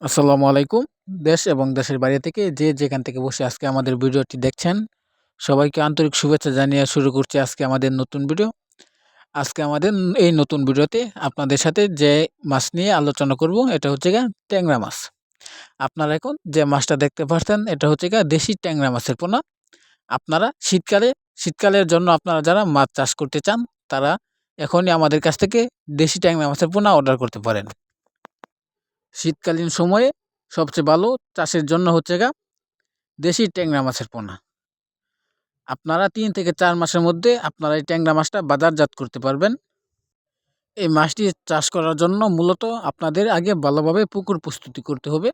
আসসালামু আলাইকুম। দেশ এবং দেশের বাইরে থেকে যে যেখান থেকে বসে আজকে আমাদের ভিডিওটি দেখছেন, সবাইকে আন্তরিক শুভেচ্ছা জানিয়ে শুরু করছি আজকে আমাদের নতুন ভিডিও। আজকে আমাদের এই নতুন ভিডিওতে আপনাদের সাথে যে মাছ নিয়ে আলোচনা করব এটা হচ্ছে গিয়ে ট্যাংরা মাছ। আপনারা এখন যে মাছটা দেখতে পাচ্ছেন এটা হচ্ছে গিয়ে দেশি ট্যাংরা মাছের পোনা। আপনারা শীতকালের জন্য আপনারা যারা মাছ চাষ করতে চান তারা এখনই আমাদের কাছ থেকে দেশি ট্যাংরা মাছের পোনা অর্ডার করতে পারেন। শীতকালীন সময়ে সবচেয়ে ভালো চাষের জন্য হচ্ছে দেশি ট্যাংরা মাছের পোনা। আপনারা ৩ থেকে ৪ মাসের মধ্যে আপনারা এই ট্যাংরা মাছটা বাজারজাত করতে পারবেন। এই মাছটি চাষ করার জন্য মূলত আপনাদের আগে ভালোভাবে পুকুর প্রস্তুতি করতে হবে।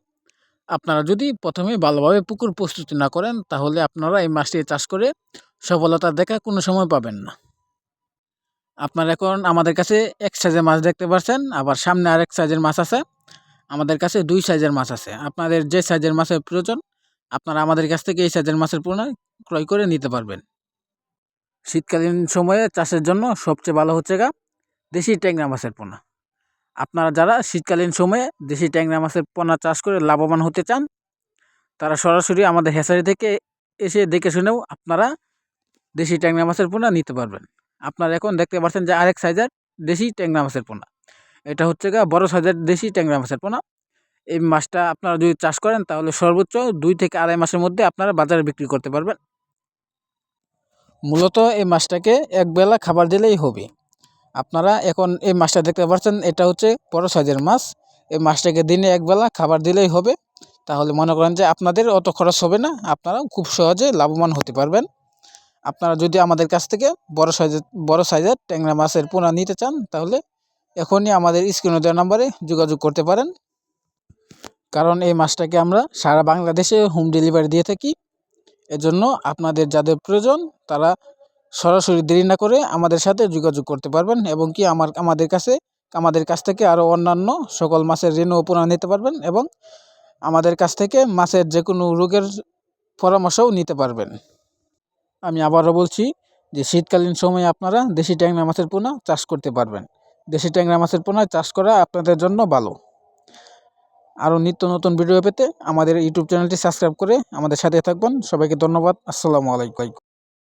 আপনারা যদি প্রথমে ভালোভাবে পুকুর প্রস্তুতি না করেন তাহলে আপনারা এই মাছটি চাষ করে সফলতা দেখা কোনো সময় পাবেন না। আপনারা এখন আমাদের কাছে এক সাইজের মাছ দেখতে পাচ্ছেন, আবার সামনে আরেক সাইজের মাছ আছে। আমাদের কাছে ২ সাইজের মাছ আছে। আপনাদের যে সাইজের মাছের প্রয়োজন আপনারা আমাদের কাছ থেকে এই সাইজের মাছের পোনা ক্রয় করে নিতে পারবেন। শীতকালীন সময়ে চাষের জন্য সবচেয়ে ভালো হচ্ছে দেশি ট্যাংরা মাছের পোনা। আপনারা যারা শীতকালীন সময়ে দেশি ট্যাংরা মাছের পোনা চাষ করে লাভবান হতে চান তারা সরাসরি আমাদের হ্যাচারি থেকে এসে দেখে শুনেও আপনারা দেশি ট্যাংরা মাছের পোনা নিতে পারবেন। আপনারা এখন দেখতে পাচ্ছেন যে আরেক সাইজের দেশি ট্যাংরা মাছের পোনা। এটা হচ্ছে বড় সাইজের দেশি ট্যাংরা মাছের পোনা। এই মাছটা আপনারা যদি চাষ করেন তাহলে সর্বোচ্চ ২ থেকে ২.৫ মাসের মধ্যে আপনারা বাজারে বিক্রি করতে পারবেন। মূলত এই মাছটাকে একবেলা খাবার দিলেই হবে। আপনারা এখন এই মাছটা দেখতে পাচ্ছেন এটা হচ্ছে বড় সাইজের মাছ। এই মাছটাকে দিনে একবেলা খাবার দিলেই হবে। তাহলে মনে করেন যে আপনাদের অত খরচ হবে না, আপনারা খুব সহজে লাভবান হতে পারবেন। আপনারা যদি আমাদের কাছ থেকে বড় সাইজের ট্যাংরা মাছের পোনা নিতে চান তাহলে এখনই আমাদের স্ক্রিনে দেওয়া নম্বরে যোগাযোগ করতে পারেন। কারণ এই মাছটাকে আমরা সারা বাংলাদেশে হোম ডেলিভারি দিয়ে থাকি। এজন্য আপনাদের যাদের প্রয়োজন তারা সরাসরি দেরি না করে আমাদের সাথে যোগাযোগ করতে পারবেন এবং কি আমাদের কাছ থেকে আরও অন্যান্য সকল মাছের রেণু পোনা নিতে পারবেন এবং আমাদের কাছ থেকে মাছের যে কোনো রোগের পরামর্শও নিতে পারবেন। আমি আবারও বলছি যে শীতকালীন সময়ে আপনারা দেশি ট্যাংরা মাছের পোনা চাষ করতে পারবেন। দেশি ট্যাংরা মাছের পোনা চাষ করা আপনাদের জন্য ভালো। আরও নিত্য নতুন ভিডিও পেতে আমাদের ইউটিউব চ্যানেলটি সাবস্ক্রাইব করে আমাদের সাথে থাকবেন। সবাইকে ধন্যবাদ। আসসালামু আলাইকুম।